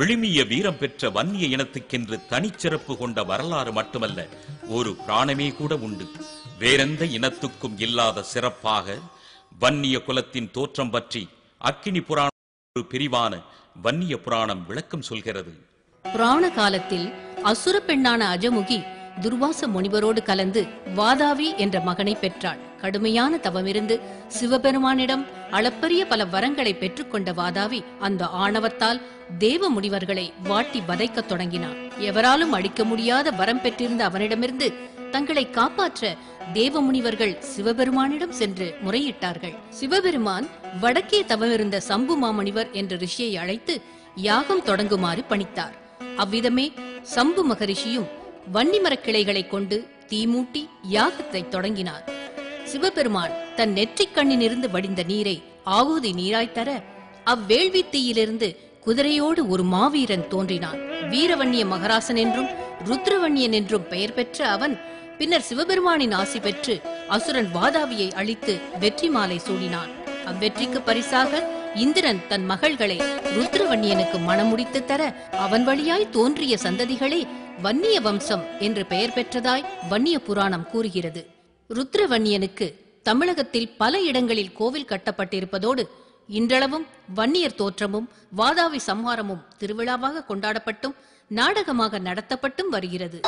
விழுமிய வீரம் பெற்ற வன்னிய இனத்துக்கென்று தனிச்சிறப்பு கொண்ட வரலாறு மட்டுமல்ல, ஒரு புராணமே கூட உண்டு. வேறெந்த இனத்துக்கும் இல்லாத சிறப்பாக வன்னிய குலத்தின் தோற்றம் பற்றி அக்கினி புராணம் ஒரு பிரிவான வன்னிய புராணம் விளக்கம் சொல்கிறது. புராண காலத்தில் அசுர பெண்ணான அஜமுகி துர்வாச முனிவரோடு கலந்து வாதாவி என்ற மகனை பெற்றாள். கடுமையான தவமிருந்து சிவபெருமானிடம் அளப்பரிய பல வரங்களை பெற்றுக்கொண்ட வாதாவி அந்த ஆணவத்தால் தேவ முனிவர்களை வாட்டி வதைக்க தொடங்கினான். எவராலும் அடிக்க முடியாத வரம் பெற்றிருந்த அவனிடமிருந்து தங்களை காப்பாற்ற தேவ முனிவர்கள் சிவபெருமானிடம் சென்று முறையிட்டார்கள். சிவபெருமான் வடக்கே தவமிருந்த சம்பு மாமுனிவர் என்ற ரிஷியை அழைத்து யாகம் தொடங்குமாறு பணித்தார். அவ்விதமே சம்பு மகரிஷியும் வன்னிமரக் கிளைகளை கொண்டு தீமூட்டி யாகத்தை தொடங்கினார். சிவபெருமான் தன் நெற்றிக் கண்ணிலிருந்து வடிந்த நீரை ஆகுதி நீராய் தர அவ்வேள்வி தீயிலிருந்து குதிரையோடு ஒரு மாவீரன் தோன்றினான். வீரவன்னிய மகராசன் என்றும் ருத்ரவன்னியன் என்றும் பெயர் பெற்ற அவன் பின்னர் சிவபெருமானின் ஆசி பெற்று அசுரன் வாதாவியை அழித்து வெற்றி மாலை சூடினான். அவ்வெற்றிக்கு பரிசாக இந்திரன் தன் மகள்களை ருத்ரவன்னியனுக்கு மணமுடித்து தர அவன் வழியாய் தோன்றிய சந்ததிகளே வன்னிய வம்சம் என்று பெயர் பெற்றதாய் வன்னிய புராணம் கூறுகிறது. ருத்ரவன்னியனுக்கு தமிழகத்தில் பல இடங்களில் கோவில் கட்டப்பட்டிருப்பதோடு இன்றளவும் வன்னியர் தோற்றமும் வாதாவி சம்ஹாரமும் திருவிழாவாக கொண்டாடப்பட்டும் நாடகமாக நடத்தப்பட்டும் வருகிறது.